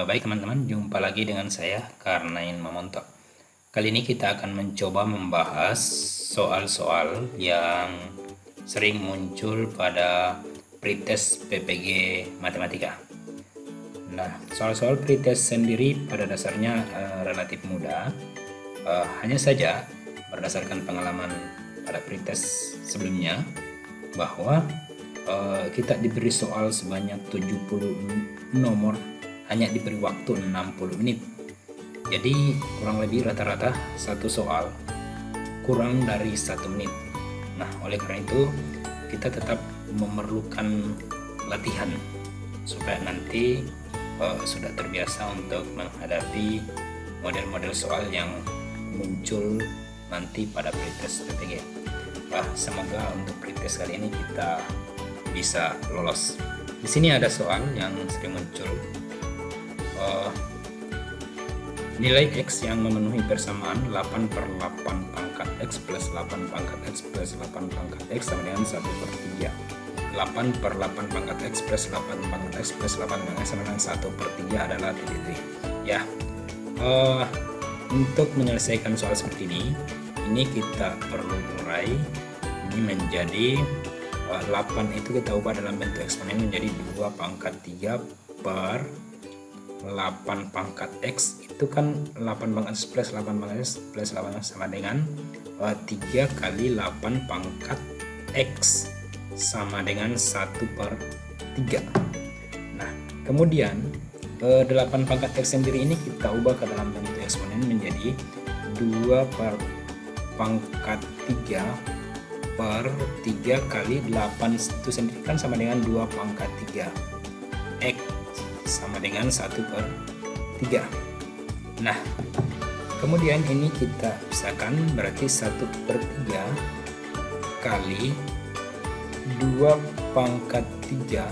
Baik teman-teman, jumpa lagi dengan saya Karnain Mamontok. Kali ini kita akan mencoba membahas soal-soal yang sering muncul pada pretest PPG Matematika. Nah, soal-soal pretest sendiri pada dasarnya relatif mudah. Hanya saja berdasarkan pengalaman pada pretest sebelumnya bahwa kita diberi soal sebanyak 70 nomor, hanya diberi waktu 60 menit. Jadi kurang lebih rata-rata satu soal kurang dari 1 menit. Nah, oleh karena itu kita tetap memerlukan latihan supaya nanti sudah terbiasa untuk menghadapi model-model soal yang muncul nanti pada pretest PPG. Semoga untuk pretest kali ini kita bisa lolos. Di sini ada soal yang sering muncul. Nilai X yang memenuhi persamaan 8/8 pangkat X plus 8 pangkat X plus 8 pangkat X sama dengan 1/3. 8/8 pangkat X plus 8 pangkat X plus 8 pangkat X sama dengan 1/3 adalah titik-titik. Ya, untuk menyelesaikan soal seperti ini kita perlu urai ini menjadi 8 itu kita ubah dalam bentuk eksponen menjadi 2 pangkat 3 per 8 pangkat X. Itu kan 8 pangkat X plus 8 pangkat X plus 8 sama dengan 3 kali 8 pangkat X sama dengan 1/3. Nah, kemudian 8 pangkat X sendiri ini kita ubah ke dalam bentuk eksponen menjadi 2 per pangkat 3 per 3 kali 8 itu sendiri kan sama dengan 2 pangkat 3 X sama dengan 1/3. Nah, kemudian ini kita pisahkan, berarti 1/3 kali 2 pangkat 3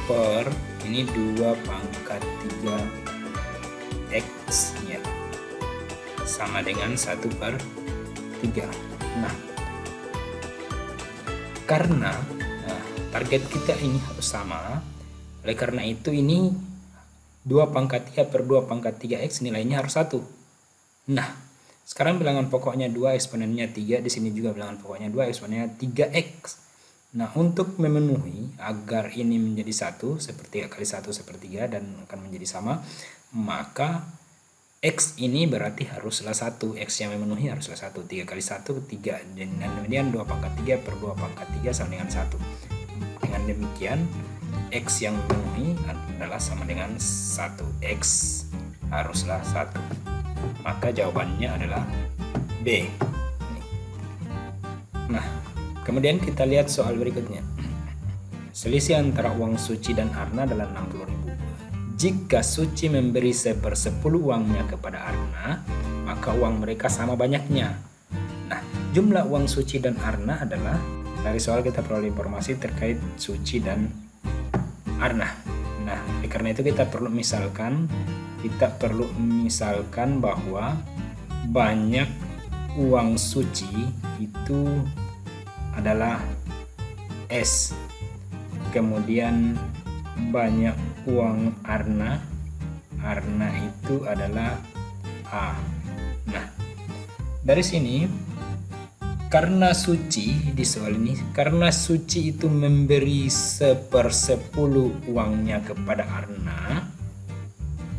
per ini 2 pangkat 3 X ya, sama dengan 1/3. Nah, karena target kita ini harus sama, oleh karena itu ini 2 pangkat 3 per 2 pangkat 3 X nilainya harus 1. Nah, sekarang bilangan pokoknya 2, eksponennya 3, di sini juga bilangan pokoknya 2, eksponennya 3X. Nah, untuk memenuhi agar ini menjadi 1, 1/3 kali 1/3 dan akan menjadi sama, maka X ini berarti haruslah 1, X yang memenuhi haruslah 1, 3 kali 1, 3, dan kemudian 2 pangkat 3 per 2 pangkat 3 sama dengan 1. Dengan demikian, X yang memenuhi adalah sama dengan 1, X haruslah 1. Maka jawabannya adalah B. Nah, kemudian kita lihat soal berikutnya. Selisih antara uang Suci dan Arna adalah 60.000. Jika Suci memberi 1/10 uangnya kepada Arna, maka uang mereka sama banyaknya. Nah, jumlah uang Suci dan Arna adalah, dari soal kita peroleh informasi terkait Suci dan Arna. Nah, karena itu kita perlu misalkan bahwa banyak uang Suci itu adalah S. Kemudian banyak uang Arna itu adalah A. Nah, dari sini karena Suci di soal ini, karena Suci itu memberi 1/10 uangnya kepada Arna,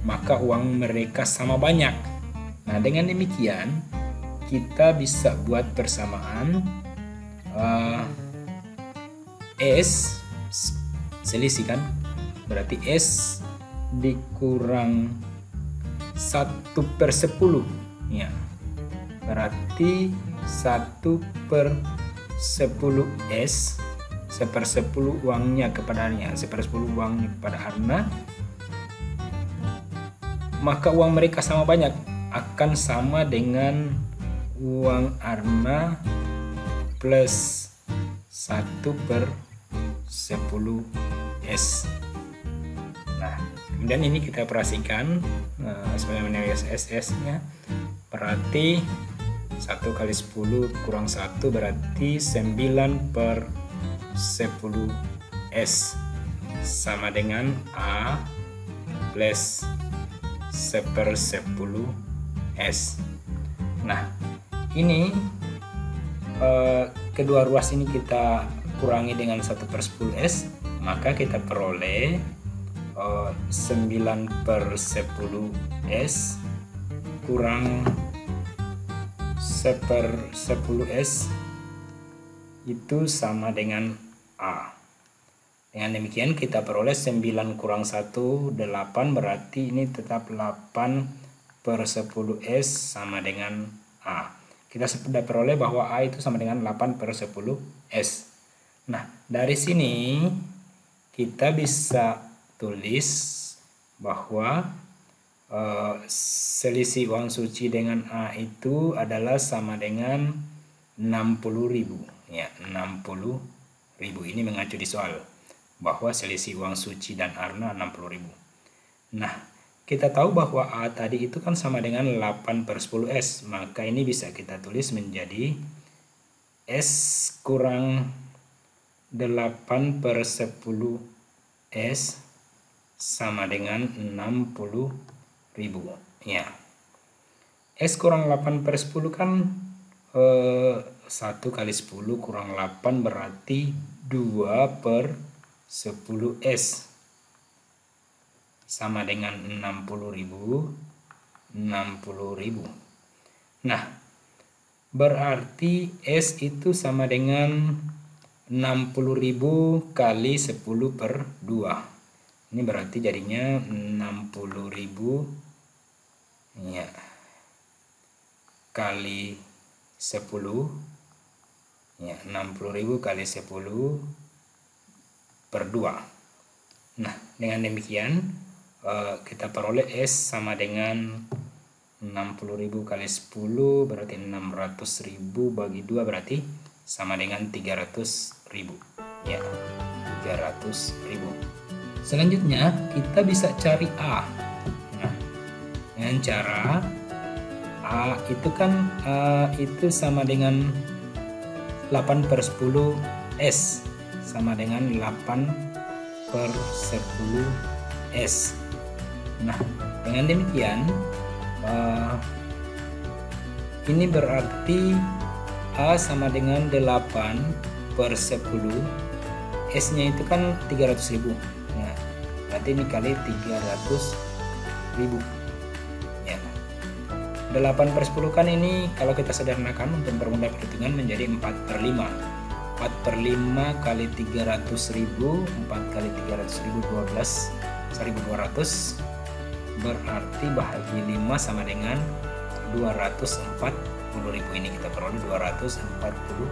maka uang mereka sama banyak. Nah, dengan demikian kita bisa buat persamaan S selisih kan, berarti S dikurang 1/10 ya, berarti 1/10 S, 1/10 uangnya kepada Arna, 1/10 uangnya kepada Arna, maka uang mereka sama banyak, akan sama dengan uang Arna plus 1/10 S. Nah, kemudian ini kita perhatikan sebagaimana SS nya, berarti 1 kali 10 kurang 1 berarti 9/10 S sama dengan A plus 1/10S. Nah, ini kedua ruas ini kita kurangi dengan 1/10S, maka kita peroleh 9/10S kurang 1/10S itu sama dengan A. Dengan demikian kita peroleh 9 kurang 1, 8, berarti ini tetap 8/10S sama dengan A. Kita sudah peroleh bahwa A itu sama dengan 8/10S. Nah, dari sini kita bisa tulis bahwa selisih uang suci dengan A itu adalah sama dengan 60.000. Ya, 60.000. Ini mengacu di soal bahwa selisih uang suci dan Arna 60.000. Nah, kita tahu bahwa A tadi itu kan sama dengan 8/10S, maka ini bisa kita tulis menjadi S kurang 8/10S sama dengan 60.000. Ya, S kurang 8/10 kan 1 kali 10 kurang 8 berarti 2/10S sama dengan 60.000. Nah, berarti S itu sama dengan 60.000 kali 10/2. Ini berarti jadinya 60.000 ya kali 10 ya, 60.000 kali 10/2. Nah, dengan demikian kita peroleh S sama dengan 60.000 kali 10 berarti 600.000 bagi 2 berarti sama dengan 300.000. Ya, 300.000. Selanjutnya kita bisa cari A. Nah, dengan cara A itu kan itu sama dengan 8/10S sama dengan 8/10S. Nah, dengan demikian ini berarti A sama dengan 8/10, S-nya itu kan 300.000. Nah, berarti ini kali 300.000. Ya. 8/10 kan ini kalau kita sederhanakan untuk mempermudah perhitungan menjadi 4/5. 4/5 kali 300.000, 4 kali 300.000 12.200, berarti bahagi 5 sama dengan 240.000. Ini kita peroleh 240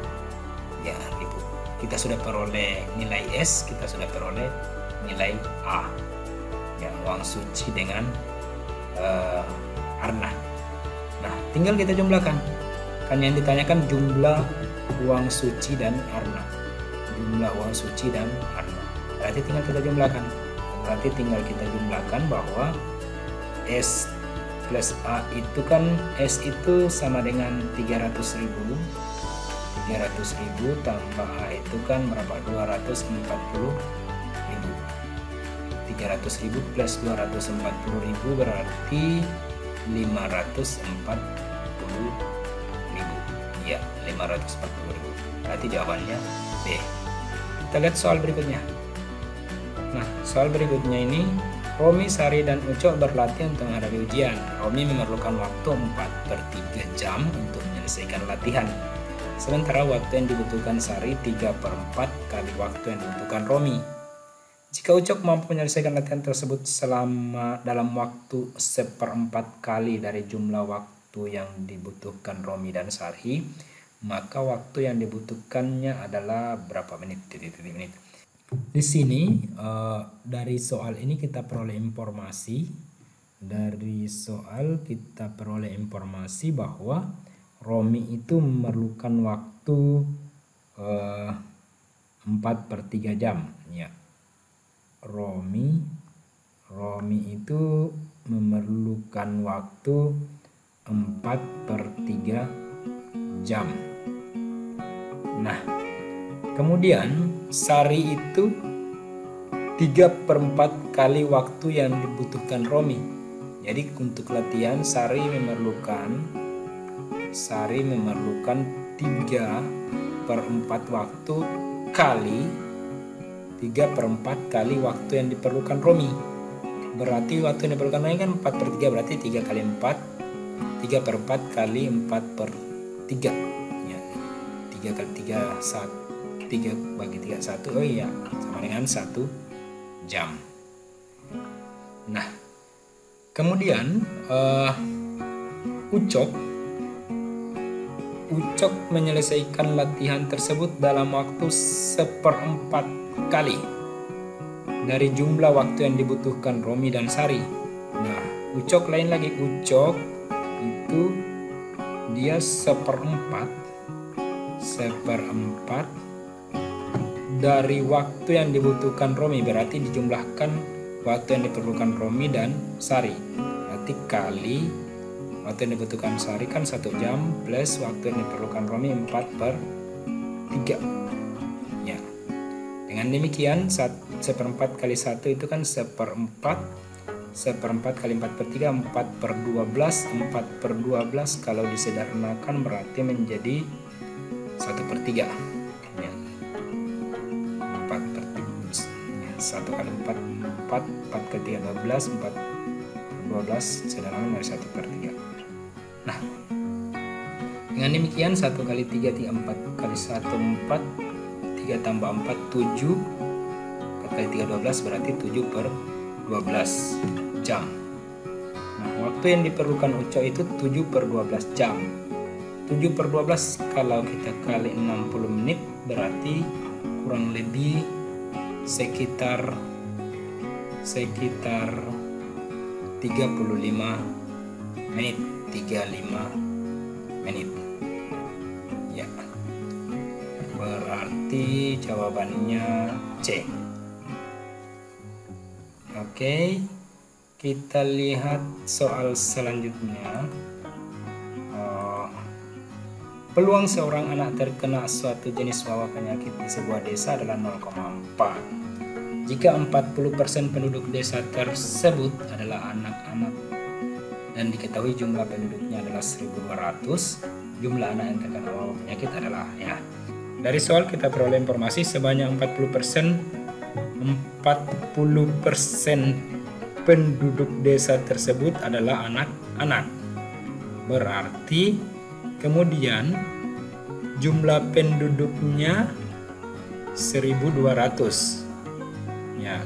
ya ribu. Kita sudah peroleh nilai S, kita sudah peroleh nilai A. Ya, uang suci dengan Arna. Nah, tinggal kita jumlahkan. Kan yang ditanyakan jumlah uang suci dan Arna. Jumlah uang suci dan Arna. Berarti tinggal kita jumlahkan. Berarti tinggal kita jumlahkan bahwa S plus A itu kan S itu sama dengan 300.000. 300.000 tambah A itu kan berapa? 240.000. 300.000 plus 240.000 berarti 540.000. Ya, 540.000. Berarti jawabannya B. Kita lihat soal berikutnya. Nah, soal berikutnya ini Romi, Sari, dan Ucok berlatih untuk menghadapi ujian. Romi memerlukan waktu 4/3 jam untuk menyelesaikan latihan. Sementara waktu yang dibutuhkan Sari 3/4 kali waktu yang dibutuhkan Romi. Jika Ucok mampu menyelesaikan latihan tersebut dalam waktu 1/4 kali dari jumlah waktu yang dibutuhkan Romi dan Sari, maka waktu yang dibutuhkannya adalah berapa menit? Menit. Di sini dari soal ini kita peroleh informasi. Dari soal kita peroleh informasi bahwa Romi itu memerlukan waktu 4/3 jam. Ya, Romi itu memerlukan waktu 4/3 jam. Nah, kemudian Sari itu 3/4 kali waktu yang dibutuhkan Romi. Jadi untuk latihan Sari memerlukan 3/4 waktu kali 3/4 kali waktu yang diperlukan Romi. Berarti waktu yang diperlukan Romi kan 4/3, berarti 3 kali 4, 3/4 kali 4/3 ya. 3 kali 3 3 bagi 3 1, oh iya, sama dengan 1 jam. Nah, kemudian Ucok menyelesaikan latihan tersebut dalam waktu 1/4 kali dari jumlah waktu yang dibutuhkan Romi dan Sari. Nah, Ucok lain lagi. Ucok itu dia 1/4 dari waktu yang dibutuhkan Romi, berarti dijumlahkan waktu yang diperlukan Romi dan Sari. Berarti kali waktu yang dibutuhkan Sari kan 1 jam plus waktu yang diperlukan Romi 4/3 ya. Dengan demikian 1/4 kali 1 itu kan 1/4 kali 4/3 4/12. 4/12 kalau disederhanakan berarti menjadi 1/3 ya. 1 kali 4 kali 3 12, 4/12 sederhana dari 1/3. Nah, dengan demikian 1 kali 3 4 kali 1 4, 3 tambah 4 7, 4 kali 3 12 berarti 7/12 jam. Nah, waktu yang diperlukan Ucok itu 7/12 jam. 7/12 kalau kita kali 60 menit berarti kurang lebih sekitar 35 menit ya. Berarti jawabannya C. Oke, kita lihat soal selanjutnya. Peluang seorang anak terkena suatu jenis wabah penyakit di sebuah desa adalah 0,4. Jika 40% penduduk desa tersebut adalah anak-anak dan diketahui jumlah penduduknya adalah 1.200, jumlah anak yang terkena wabah penyakit adalah ya. Dari soal kita peroleh informasi sebanyak 40% penduduk desa tersebut adalah anak-anak. Berarti kemudian jumlah penduduknya 1.200 ya.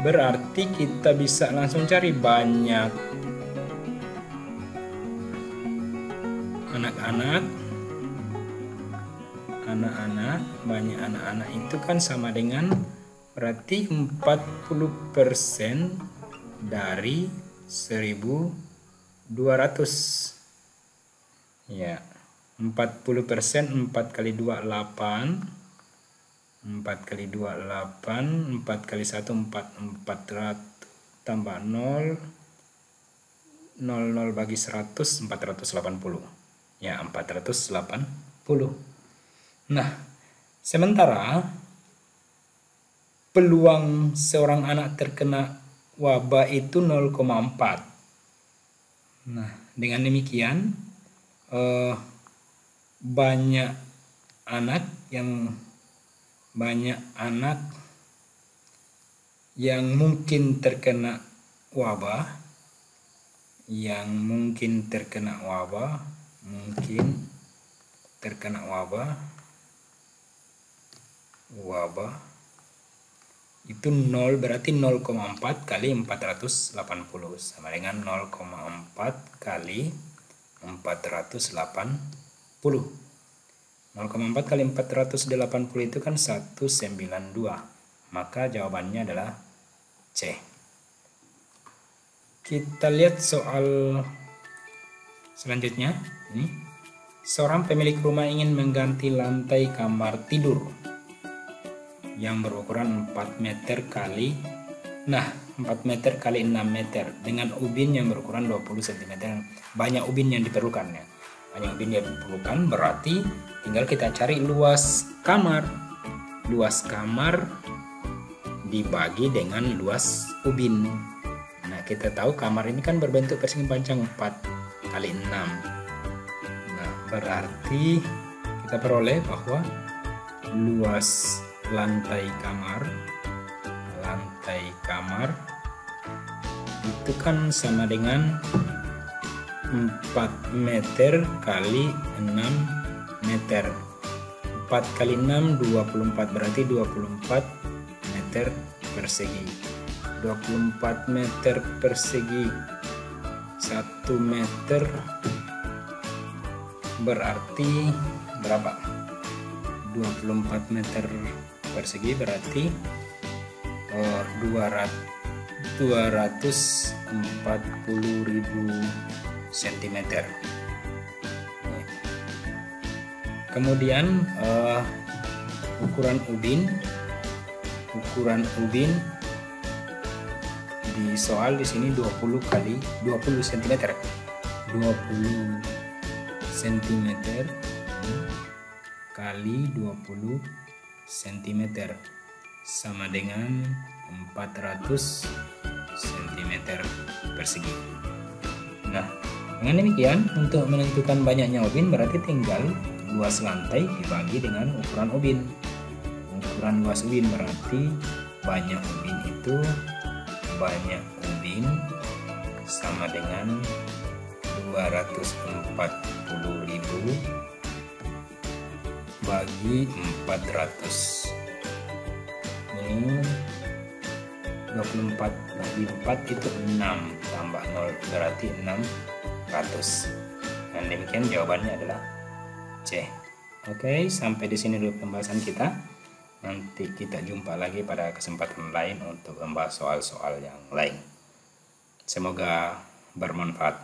Berarti kita bisa langsung cari banyak anak-anak, banyak anak-anak itu kan sama dengan berarti 40% dari 1.200 ya. 40% 4 kali 2 8, 4 kali 2 8, 4 kali 1 4, 400 tambah 0, 0 bagi 100 480 ya, 480. Nah, sementara peluang seorang anak terkena wabah itu 0,4. Nah, dengan demikian banyak anak yang mungkin terkena wabah, itu 0, berarti 0,4 kali 480 sama dengan 0,4 kali 480. 0,4 kali 480 itu kan 192. Maka jawabannya adalah C. Kita lihat soal selanjutnya. Ini seorang pemilik rumah ingin mengganti lantai kamar tidur yang berukuran 4 meter kali 4 meter kali 6 meter dengan ubin yang berukuran 20 cm. Banyak ubin yang diperlukan ya. Banyak ubin yang diperlukan berarti tinggal kita cari luas kamar. Luas kamar dibagi dengan luas ubin. Nah, kita tahu kamar ini kan berbentuk persegi panjang 4 kali 6. Nah, berarti kita peroleh bahwa luas lantai kamar itu kan sama dengan 4 meter kali 6 meter. 4 kali 6 24, berarti 24 meter persegi. 24 meter persegi 1 meter berarti berapa? 24 meter persegi berarti 240.000 cm. Kemudian ukuran ubin di soal di sini 20 kali 20 cm. 20 cm kali 20 cm sama dengan 400 cm persegi. Nah, dengan demikian untuk menentukan banyaknya ubin berarti tinggal luas lantai dibagi dengan ukuran ubin. Ukuran luas ubin berarti banyak ubin itu sama dengan 240.000 bagi 400. Ini 24 bagi 4 itu 6 tambah 0 berarti 600. Dan demikian jawabannya adalah C. Oke, sampai di sini dulu pembahasan kita. Nanti kita jumpa lagi pada kesempatan lain untuk membahas soal-soal yang lain. Semoga bermanfaat.